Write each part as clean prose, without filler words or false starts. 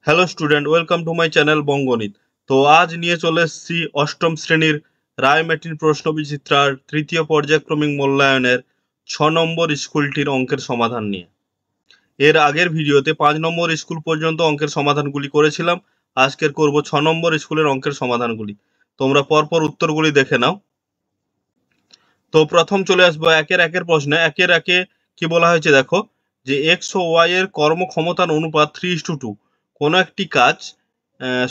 Hello student, welcome to my channel Bongonit. তো আজ নিয়ে চলে এসেছি অষ্টম শ্রেণীর রায়মার্টিন প্রশ্নবিচিত্রার তৃতীয় পর্যায়ক্রমিক মূল্যায়নের 6 নম্বর স্কুলটির অঙ্কের সমাধান নিয়ে। এর আগের ভিডিওতে 5 নম্বর স্কুল পর্যন্ত অঙ্কের সমাধানগুলি করেছিলাম। আজকের করব 6 নম্বর স্কুলের অঙ্কের সমাধানগুলি। তোমরা পরপর উত্তরগুলি দেখে নাও। তো প্রথম চলে আসবো একের প্রশ্নে। একের একে কি বলা হয়েছে দেখো, যে এক্স ও ওয়াই এর কর্মক্ষমতার অনুপাত 3:2। কোনো একটি কাজ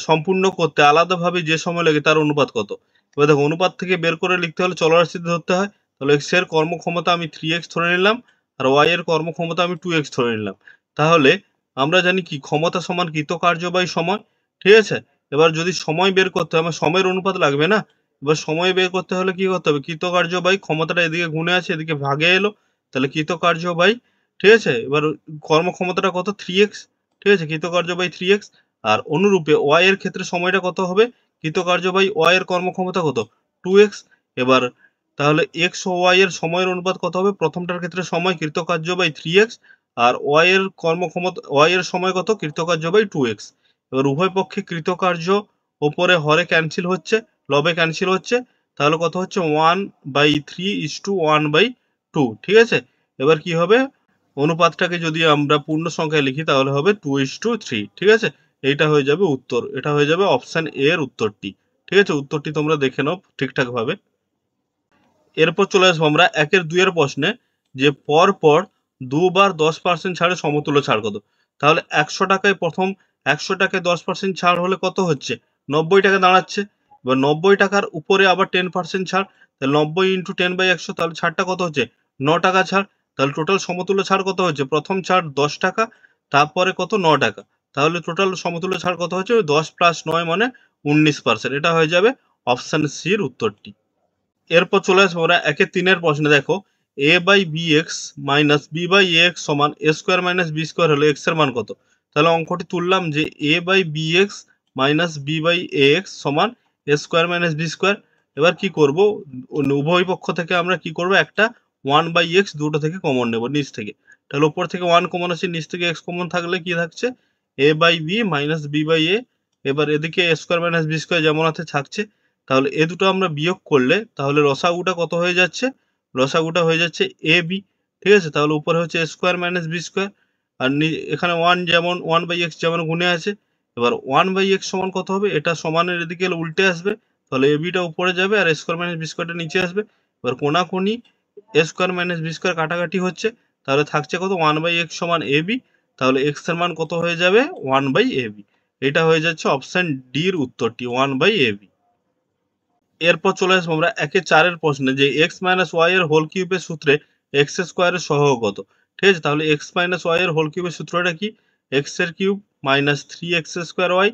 সম্পূর্ণ করতে আলাদাভাবে যে সময় লাগে তার অনুপাত কত। এবার দেখো, অনুপাত থেকে বের করে লিখতে হলে চলরাশিতে ধরতে হয়। তাহলে এক্স এর কর্মক্ষমতা আমি 3x ধরে নিলাম, আর ওয়াই এর কর্মক্ষমতা আমি 2x ধরে নিলাম। তাহলে আমরা জানি কি ক্ষমতা সমান কৃতকার্য বাই সময়, ঠিক আছে। এবার যদি সময় বের করতে হয়, আমার সময়ের অনুপাত লাগবে না। এবার সময় বের করতে হলে কি করতে হবে, কৃতকার্য বাই ক্ষমতাটা এদিকে গুণে আছে, এদিকে ভাগে এলো, তাহলে কৃতকার্য বাই, ঠিক আছে। এবার কর্মক্ষমতাটা কত, 3x, ঠিক আছে, কৃতকার্য বাই 3x। আর অনুরূপে ওয়াই এর ক্ষেত্রে সময়টা কত হবে, কৃতকার্য বাই ওয়াই এর কর্মক্ষমতা কত, 2x। এবার তাহলে এক্স ও ওয়াই এর সময়ের অনুপাত কত হবে, প্রথমটার ক্ষেত্রে সময় কৃতকার্য বাই 3x, আর ওয়াই এর কর্মক্ষমতা ওয়াই এর সময় কত, কৃতকার্য বাই 2x। এবার উভয় পক্ষে কৃতকার্য ওপরে হরে ক্যান্সেল হচ্ছে, লবে ক্যান্সেল হচ্ছে, তাহলে কত হচ্ছে 1/3:1/2, ঠিক আছে। এবার কি হবে, অনুপাতটাকে যদি আমরা পূর্ণ সংখ্যায় লিখি তাহলে হবে 2:3, ঠিক আছে। এইটা হয়ে যাবে উত্তর, এটা হয়ে যাবে অপশন এ এর উত্তরটি, ঠিক আছে। উত্তরটি তোমরা দেখে নাও ঠিকঠাক ভাবে। এরপর চলে আসবো আমরা দুইয়ের প্রশ্নে, যে পরপর দুবার 10% ছাড়ে সমতুল্য ছাড় কত। তাহলে 100 টাকায় প্রথম 100 টাকায় 10% ছাড় হলে কত হচ্ছে, 90 টাকা দাঁড়াচ্ছে। এবার 90 টাকার উপরে আবার 10% ছাড়, তাহলে 90 × 10/100, তাহলে ছাড়টা কত হচ্ছে, 9 টাকা ছাড়। তাহলে টোটাল সমতুল্য ছাড় কত হচ্ছে, প্রথম ছাড় 10 টাকা, তারপরে কত, 9 টাকা। তাহলে টোটাল সমতুল্য ছাড় কত হচ্ছে, 10 + 9 মানে 19%। এটা হয়ে যাবে অপশন সির উত্তরটি। এরপর চলে আসবো আমরা তিনের প্রশ্নে। দেখো, A by B X minus B by A X সমান A square minus B square হলে এক্স এর মান কত। তাহলে অঙ্কটি তুললাম যে A by B X minus B by A X সমান A square minus B square. এবার কি করব, উভয় পক্ষ থেকে আমরা কি করব, একটা 1/x দুটো থেকে কমন নেব নিচ থেকে। তাহলে উপর থেকে 1 কমন আছে, নিচ থেকে x কমন থাকলে কি থাকছে, A by B minus B by A. এবার এদিকে A square minus B square যেমন আছে থাকছে। তাহলে এ দুটো আমরা বিয়োগ করলে তাহলে রসাগুটা কত হয়ে যাচ্ছে, রসাগুটা হয়ে যাচ্ছে এ বি, ঠিক আছে। তাহলে উপরে হচ্ছে এ স্কোয়ার মাইনাস বি স্কোয়ার, আর এখানে 1/x যেমন গুণে আছে। এবার 1/x সমান কত হবে, এটা সমানের এদিকে উল্টে আসবে, তাহলে এ বিটা উপরে যাবে আর এ স্কোয়ার মাইনাস বি স্কোয়ারটা নিচে আসবে। এবার কোনাকুনি এ স্কোয়ার মাইনাস বি স্কোয়ার কাটাকাটি হচ্ছে, তাহলে থাকছে কত, 1/x সমান এ বি। তাহলে এক্স এর মান কত হয়ে যাবে, 1/ab। এটা হয়ে যাচ্ছে অপশন ডি এর উত্তরটি, 1/ab। এরপর চলে আসবো আমরা চারের প্রশ্নে, যে এক্স মাইনাস ওয়াই এর হোল কিউবের সূত্রে এক্স স্কোয়ারের সহগ কত। ঠিক আছে, তাহলে এক্স মাইনাস ওয়াই এর হোল কিউবের সূত্রটা কি, এক্স এর cube minus 3x² Y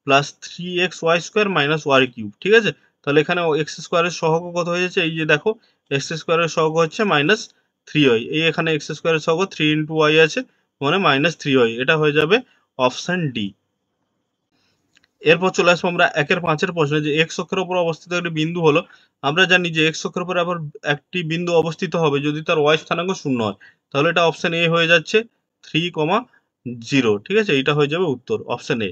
plus 3xy² minus Y cube, ঠিক আছে। তাহলে এখানে এক্স স্কোয়ারের সহগ কত হয়ে যাচ্ছে, এই যে দেখো, এক্স স্কোয়ারের সহগ হচ্ছে -3y। এই এখানে এক্স স্কোয়ারের সহগ 3 × y আছে, মানে -3y। এটা হয়ে যাবে অপশন ডি। এরপর চলে আসবো আমরা পাঁচের প্রশ্নে, যে এক্স অক্ষের উপর অবস্থিত একটি বিন্দু হলো। আমরা জানি যে এক্স অক্ষের উপর আবার একটি বিন্দু অবস্থিত হবে যদি তার ওয়াই স্থানাঙ্ক 0 হয়। তাহলে এটা অপশন এ হয়ে যাচ্ছে 3,0, ঠিক আছে। এটা হয়ে যাবে উত্তর, অপশন এ।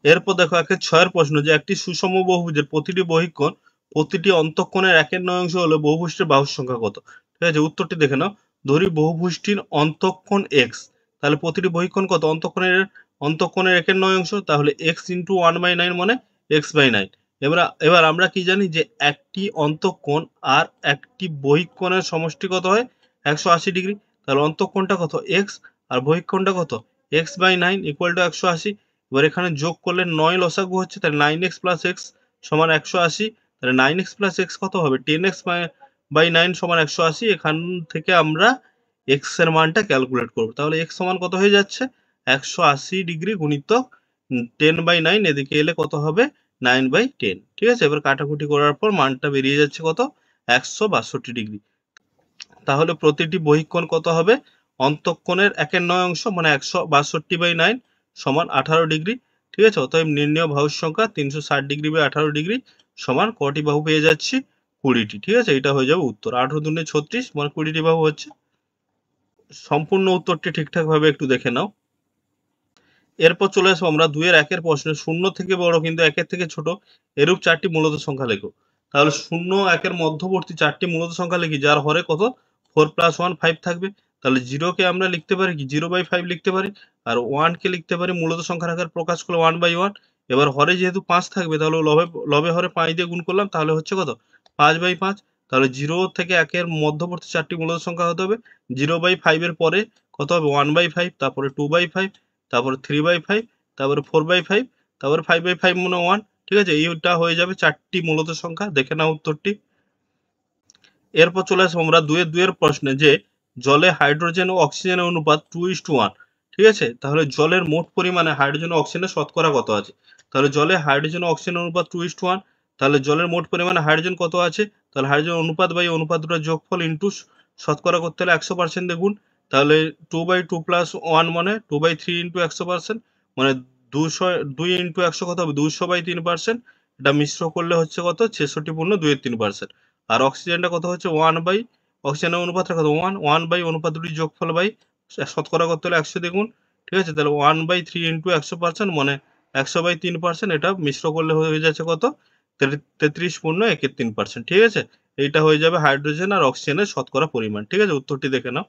এরপর দেখো ছয়ের প্রশ্ন, যে একটি সুষম বহুভুজের প্রতিটি বহিঃকোণ প্রতিটি অন্তঃকোণের 1/9 অংশ হলে বহুভুজটির বাহুর সংখ্যা কত। ঠিক আছে, উত্তরটি দেখে নাও। ধরি বহুভুজটির অন্তঃকোণ এক্স, তাহলে প্রতিটি বহিঃকোণ কত, অন্তঃকোণের 1/9 অংশ, তাহলে x × 1/9 মানে x/9। এবার আমরা কি জানি, যে একটি অন্তঃকোণ আর একটি বহিঃকোণের সমষ্টি কত হয়, 180 ডিগ্রি। তাহলে অন্তঃকোণটা কত, x, আর বহিঃকোণটা কত, x/9 = 180। এবার এখানে যোগ করলে 9 লসাগু হচ্ছে, তাহলে 9x + x সমান 180। তাহলে 9x + x কত হবে, 10x/9 সমান 180। এখান থেকে আমরা x এর মানটা ক্যালকুলেট করব। তাহলে x সমান কত হয়ে যাচ্ছে, 180 ডিগ্রি গুণিতক 10/9, এদিকে এলে কত হবে, 9/10, ঠিক আছে। এবার কাটাকুটি করার পর মানটা বেরিয়ে যাচ্ছে কত, 162 ডিগ্রি। তাহলে প্রতিটি বহিঃকোণ কত হবে, অন্তঃকোণের 1/9 অংশ মানে 162/9 সমান 18 ডিগ্রি, ঠিক আছে। অতএব নির্ণেয় বাহুর সংখ্যা 360 ডিগ্রি বাই 18 ডিগ্রি সমান কটি বাহু পেয়ে যাচ্ছি, 20টি, ঠিক আছে। এটা হয়ে যাবে উত্তর। 18 × 2 = 36 মানে 20টি বাহু হচ্ছে। সম্পূর্ণ উত্তরটি ঠিকঠাক ভাবে একটু দেখে নাও। এরপর চলে আসবো আমরা 2 এর 1 এর প্রশ্নে, 0 থেকে বড় কিন্তু 1 এর থেকে ছোট এরূপ 4টি মূলত সংখ্যা লেখো। তাহলে 0 1 এর মধ্যবর্তী 4টি মূলত সংখ্যা লিখি, যার হরে কত 4 + 1 5 থাকবে। তাহলে 0 কে আমরা লিখতে পারি কি 0/5 লিখতে পারি, আর 1 কে লিখতে পারি মূলত সংখ্যার আকারে প্রকাশ করলে 1/1। এবার হরে যেহেতু 5 থাকবে তাহলে লবে হরে 5 দিয়ে গুণ করলাম, তাহলে হচ্ছে কত 5/5। তাহলে 0 থেকে 1 এর মধ্যবর্তী 4টি মূলত সংখ্যা হতে হবে। 0/5 এর পরে কত হবে 1/5, তারপরে 2/5, তারপরে 3/5, তারপরে 4/5, তারপরে 5/5 মানে 1। ঠিক আছে, এইটা হয়ে যাবে 4টি মূলত সংখ্যা। দেখে নাও উত্তরটি। এরপর চলে আসবো আমরা 2 এর প্রশ্নে, যে জলে হাইড্রোজেন ও অক্সিজেনের অনুপাত 2:1। ঠিক আছে, তাহলে জলের মোট পরিমাণে হাইড্রোজেন ও অক্সিজেনের শতকরা কত আছে। তাহলে জলে হাইড্রোজেন ও অক্সিজেনের অনুপাত 2:1। তাহলে জলের মোট পরিমাণে হাইড্রোজেন কত আছে, তাহলে হাইড্রোজেন অনুপাত বাই অনুপাত দুটোর যোগফল ইন্টু শতকরা করতে হলে 100% দিয়ে গুণ। তাহলে 2/2 + 1 মানে 2/3 ইন্টু 100%, মানে 2 ইন্টু 100 কত হবে 200/3%। এটা মিশ্র করলে হচ্ছে কত 66.2%। আর অক্সিজেনটা কত হচ্ছে 1 বাই, অক্সিজেনের অনুপাতটা কত 1 বাই অনুপাত দুটি যোগফল বাই শতকরা করতে হলে 100 দেখুন। ঠিক আছে, তাহলে 1/3 ইন্টু 100% মানে 100/3%। এটা মিশ্র করলে হয়ে যাচ্ছে কত 33.3%। ঠিক আছে, এইটা হয়ে যাবে হাইড্রোজেন আর অক্সিজেনের শতকরা পরিমাণ। ঠিক আছে, উত্তরটি দেখে নাও।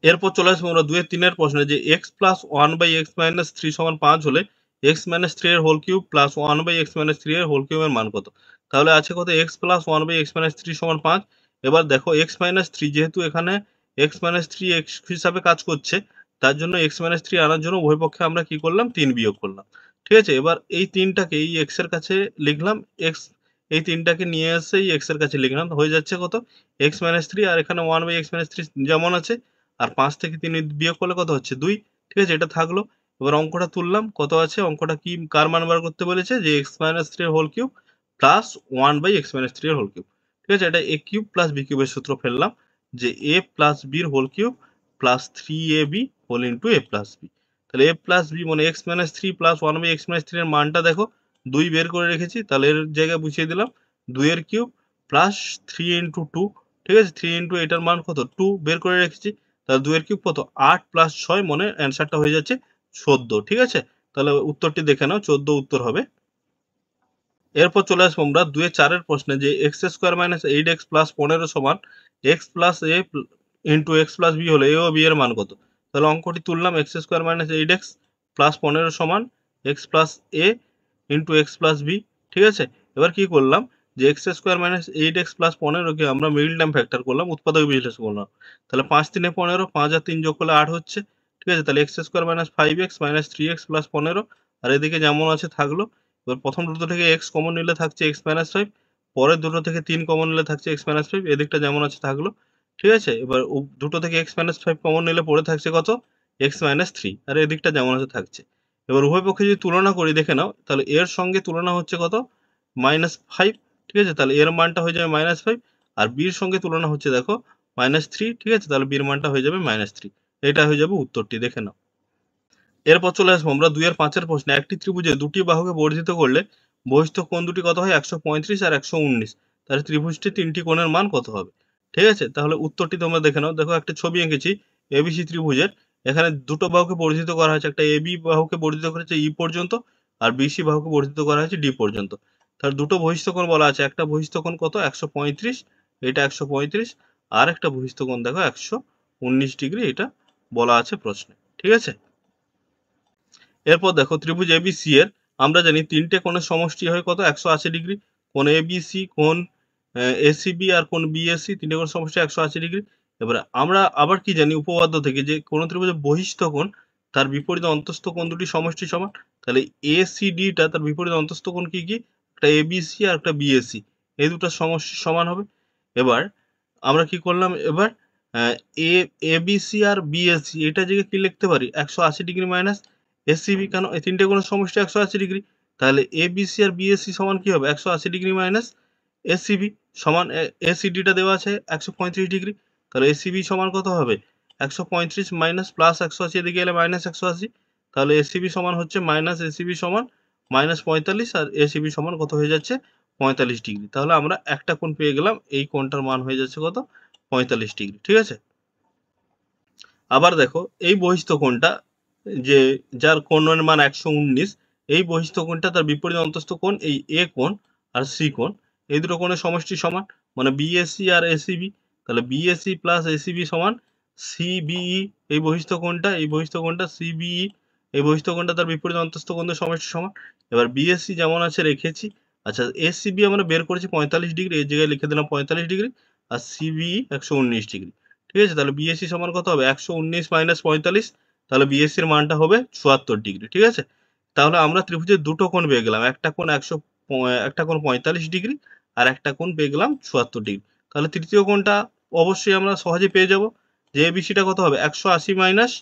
এরপর চলে আসবো আমরা 2 এর 3 এর প্রশ্নে, যে x+1/x-3 = 5 হলে x-3 এর হোল কিউব প্লাস 1/x-3 এর হোল কিউবের মান কত। তাহলে আছে কত x+1/x-3 = 5। এবার দেখো x-3 যেহেতু এখানে x-3 x হিসাবে কাজ করছে, তার জন্য x-3 আনার জন্য উভয় পক্ষে আমরা কি করলাম 3 বিয়োগ করলাম। ঠিক আছে, এবার এই 3টাকে এই x এর কাছে লিখলাম, x এই 3টাকে নিয়ে এসে এই x এর কাছে লিখলাম, হয়ে যাচ্ছে কত x-3, আর এখানে 1/x-3 যেমন আছে, আর 5 থেকে 3 বিয়োগ করলে কত হচ্ছে 2। ঠিক আছে, এটা থাকলো। এবার অঙ্কটা তুললাম, কত আছে অঙ্কটা, কি কার মান বার করতে বলেছে, যে x-3 এর হোল কিউব প্লাস 1/x-3 এর হোল কিউব। ঠিক আছে, এটা a কিউব প্লাস b কিউবের সূত্র ফেললাম, যে a প্লাস b এর whole cube plus 3ab whole into a plus b। তাহলে a প্লাস b মানে x-3 প্লাস 1/x-3 এর মানটা দেখো 2 বের করে রেখেছি, তাহলে এর জায়গায় বসিয়ে দিলাম 2 এর কিউব প্লাস 3 ইন্টু 2। ঠিক আছে, 3 ইন্টু এটার মান কত 2 বের করে রেখেছি, তাহলে 2 এর কিউব কত 8 প্লাস 6 মানে অ্যান্সারটা হয়ে যাচ্ছে 14। ঠিক আছে, তাহলে উত্তরটি দেখে নাও, 14 উত্তর হবে। এরপর চলে আসবো আমরা 2 এর 4 এর প্রশ্নে, যে x² - 8x + 15 সমান x + a into x + b হলে a ও b এর মান কত। তাহলে অঙ্কটি তুললাম, x² - 8x + 15 সমান x + a into x + b। ঠিক আছে, এবার কি করলাম, যে x² - 8x + 15 কে আমরা মিডল টার্ম ফ্যাক্টর করলাম, উৎপাদক বিশ্লেষণ করলাম। তাহলে 5 × 3 = 15, 5 আর 3 যোগ করলে 8 হচ্ছে। ঠিক আছে, তাহলে x² - 5x - 3x + 15, আর এদিকে যেমন আছে থাকলো। এবার প্রথম দুটো থেকে x কমন নিলে থাকছে x - 5, পরের দুটো থেকে 3 কমন নিলে থাকছে x - 5, এদিকটা যেমন আছে থাকলো। ঠিক আছে, এবার দুটো থেকে x - 5 কমন নিলে পড়ে থাকছে কত x - 3, আর এদিকটা যেমন আছে থাকছে। এবার উভয় পক্ষে যদি তুলনা করি দেখে নাও, তাহলে এর সঙ্গে তুলনা হচ্ছে কত -5। ঠিক আছে, তাহলে এর মানটা হয়ে যাবে -5, আর b এর সঙ্গে তুলনা হচ্ছে দেখো -3। ঠিক আছে, তাহলে b এর মানটা হয়ে যাবে -3। এটা হয়ে যাবে উত্তরটি, দেখে নাও। এরপর চলে আসবো আমরা 2 এর 5 এর প্রশ্নে, একটি ত্রিভুজের দুটি বাহুকে বর্ধিত করলে বহিঃস্থ কোণ দুটি কত হয় 135 আর 119। তাহলে ত্রিভুজটির 3টি কোণের মান কত হবে। ঠিক আছে, তাহলে উত্তরটি তোমরা দেখে নাও। দেখো একটা ছবি এঁকেছি এবিসি ত্রিভুজের, এখানে দুটো বাহুকে বর্ধিত করা হয়েছে, একটা এবি বাহুকে বর্ধিত করেছে ই পর্যন্ত, আর বিসি বাহুকে বর্ধিত করা হয়েছে ডি পর্যন্ত। তাহলে দুটো বহিঃস্থ কোণ বলা আছে, একটা বহিঃস্থ কোণ কত 135, এটা 135, আর একটা বহিঃস্থ কোণ দেখো 119 ডিগ্রি, এটা বলা আছে প্রশ্নে। ঠিক আছে, এরপর দেখো ত্রিভুজ এবিসি এর আমরা জানি 3টে কোণের সমষ্টি হয় কত 180 ডিগ্রি। কোণ এবিসি, কোণ এসিবি আর কোণ বিএসি, 3টে কোণের সমষ্টি 180 ডিগ্রি। এবার আমরা আবার কি জানি উপপাদ্য থেকে, যে কোন ত্রিভুজের বহিঃস্থ কোণ তার বিপরীত অন্তঃস্থ কোণ দুটি সমষ্টি সমান। তাহলে এসিডিটা তার বিপরীত অন্তঃস্থ কোণ কি কি, একটা এবিসি আর একটা বিএসি, এই দুটোর সমষ্টি সমান হবে। এবার আমরা কি করলাম, এবার এ এবিসি আর বিএসি এটা জায়গায় কি লিখতে পারি 180 ডিগ্রি মাইনাস এসিবি, কেন এই 3টে কোণের সমষ্টি 180 ডিগ্রি। তাহলে এবিসি আর বিএসি সমান কি হবে 180 ডিগ্রি মাইনাস এসিবি সমান এসিডিটা দেওয়া আছে 135 ডিগ্রি। তাহলে এসিবি সমান কত হবে 135 মাইনাস প্লাস 180, এদিকে এলে মাইনাস 180। তাহলে এসিবি সমান হচ্ছে মাইনাস এসিবি সমান -45, আর এসিবি সমান কত হয়ে যাচ্ছে 45 ডিগ্রি। তাহলে আমরা একটা কোণ পেয়ে গেলাম, এই কোণটার মান হয়ে যাচ্ছে কত 45 ডিগ্রি। ঠিক আছে, আবার দেখো এই বহিঃস্থ কোণটা যে যার কোণের মান 119, এই বহিস্থ কোণটা তার বিপরীত অন্তস্থ কোণ এই এ কোণ আর সি কোণ, এই দুটো কোণের সমষ্টি সমান, মানে বিএসি আর এসিবি। তাহলে বিএসি প্লাস এসিবি সমান সিবিই, এই বহিস্থ কোণটা, এই বহিস্থ কোণটা সিবিই, এই বহিস্থ কোণটা তার বিপরীত অন্তস্থ কোণের সমষ্টি সমান। এবার বিএসি যেমন আছে রেখেছি। আচ্ছা, এসিবি আমরা বের করেছি 45 ডিগ্রি, এই জায়গায় লিখে দিলাম 45 ডিগ্রি, আর সিবিই 119 ডিগ্রি। ঠিক আছে, তাহলে বিএসি সমান কত হবে? 119 মাইনাস 45, তাহলে বিএসসি এর মানটা হবে 74 ডিগ্রি। ঠিক আছে, তাহলে আমরা ত্রিভুজের দুটো কোণ পেয়ে গেলাম, একটা কোণ 45 ডিগ্রি আর একটা কোণ পেয়ে গেলাম 74 ডিগ্রি। তাহলে তৃতীয় কোণটা অবশ্যই আমরা সহজে পেয়ে যাব, যে এবিসিটা কত হবে? 180 মাইনাস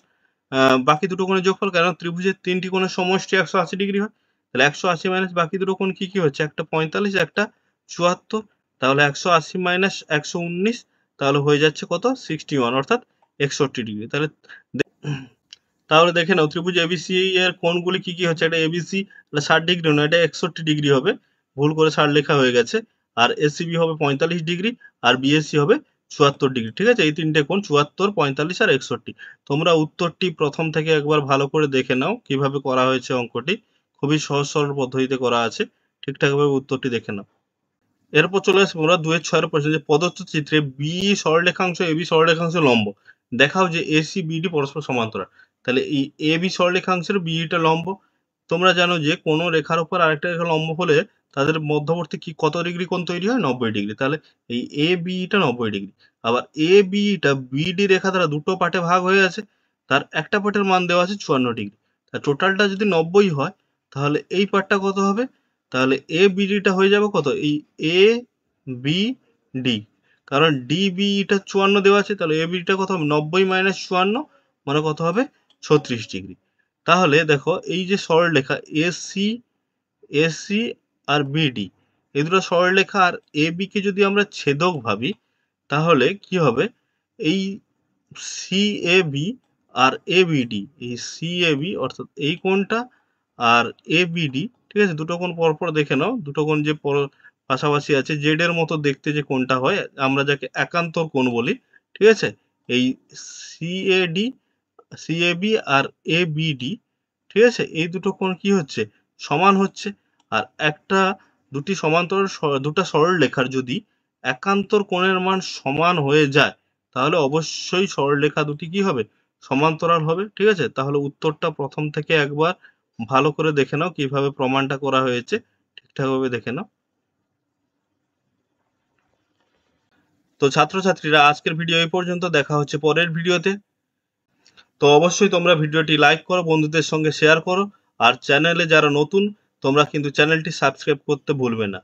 বাকি দুটো কোণের যোগফল, কারণ ত্রিভুজের তিনটি কোণের সমষ্টি 180 ডিগ্রি হয়। তাহলে 180 মাইনাস বাকি দুটো কোণ কি কি হচ্ছে? একটা 45, একটা 74। তাহলে 180 মাইনাস 119, তাহলে হয়ে যাচ্ছে কত? 61, অর্থাৎ 61 ডিগ্রি। তাহলে দেখে নাও ত্রিভুজ এবিসি এর কোণগুলি কি কি হচ্ছে। এটা এবিসি 60 ডিগ্রি না, এটা 61 ডিগ্রি হবে, ভুল করে 60 লেখা হয়ে গেছে। আর এসিবি হবে 45 ডিগ্রি, আর বিএসসি হবে 74 ডিগ্রি। ঠিক আছে, এই তিনটে কোণ 74, 45 আর 61। তোমরা উত্তরটি প্রথম থেকে একবার ভালো করে দেখে নাও কিভাবে করা হয়েছে অঙ্কটি, খুবই সহজ সরল পদ্ধতিতে করা আছে, ঠিকঠাকভাবে উত্তরটি দেখে নাও। এরপর চলে আসবো আমরা 2-6 প্রশ্ন, যে প্রদত্ত চিত্রে বি সরলরেখাংশ এবি সরলরেখাংশ লম্ব, দেখাও যে এসি বিডি পরস্পর সমান্তরাল। তাহলে এই এ বি সরলরেখাংশের বিটা লম্ব। তোমরা জানো যে কোনো রেখার উপর আরেকটা রেখা লম্ব হলে তাদের মধ্যবর্তী কি কত ডিগ্রি কোণ তৈরি হয়? 90 ডিগ্রি। তাহলে এই এ বিটা 90 ডিগ্রি। আবার এ বিটা বিডি রেখা দ্বারা দুটো পার্টে ভাগ হয়ে আছে, তার একটা পার্টের মান দেওয়া আছে 54 ডিগ্রি। তা টোটালটা যদি 90 হয়, তাহলে এই পার্টটা কত হবে? তাহলে এ বিডিটা হয়ে যাবে কত? এই এ বি ডি, কারণ ডি বিটা 54 দেওয়া আছে, তাহলে এ বিটা কত হবে? 90 মাইনাস 54, মানে কত হবে? 36 ডিগ্রি। তাহলে দেখো এই যে সরলরেখা এসি, এসি আর বিডি, এই দুটো সরলরেখা আর এ বি কে যদি আমরা ছেদক ভাবি, তাহলে কি হবে? এই সি এ বি আর এ বিডি, এই সি এ বি অর্থাৎ এই কোণটা আর এ বিডি, ঠিক আছে, দুটো কোণ পরপর দেখে নাও, দুটো কোণ যে পাশাপাশি আছে, জেড এর মতো দেখতে যে কোণটা হয়, আমরা যাকে একান্তর কোণ বলি। ঠিক আছে, এই সিএডি, সিএবি আর এবিডি, ঠিক আছে, এই দুটো কোণ কি হচ্ছে? সমান হচ্ছে। আর দুটি সমান্তরাল দুটা সরলরেখার যদি একান্তর কোণের মান সমান হয়ে যায়, তাহলে অবশ্যই সরলরেখা দুটি কি হবে? সমান্তরাল হবে। ঠিক আছে, তাহলে উত্তরটা প্রথম থেকে একবার ভালো করে দেখে নাও কিভাবে প্রমাণটা করা হয়েছে, ঠিকঠাকভাবে দেখে নাও। তো ছাত্রছাত্রীরা, আজকের ভিডিও এই পর্যন্ত, দেখা হচ্ছে পরের ভিডিওতে। তো অবশ্যই তোমরা ভিডিওটি লাইক করো, বন্ধুদের সঙ্গে শেয়ার করো, আর চ্যানেলে যারা নতুন তোমরা কিন্তু চ্যানেলটি সাবস্ক্রাইব করতে ভুলবে না।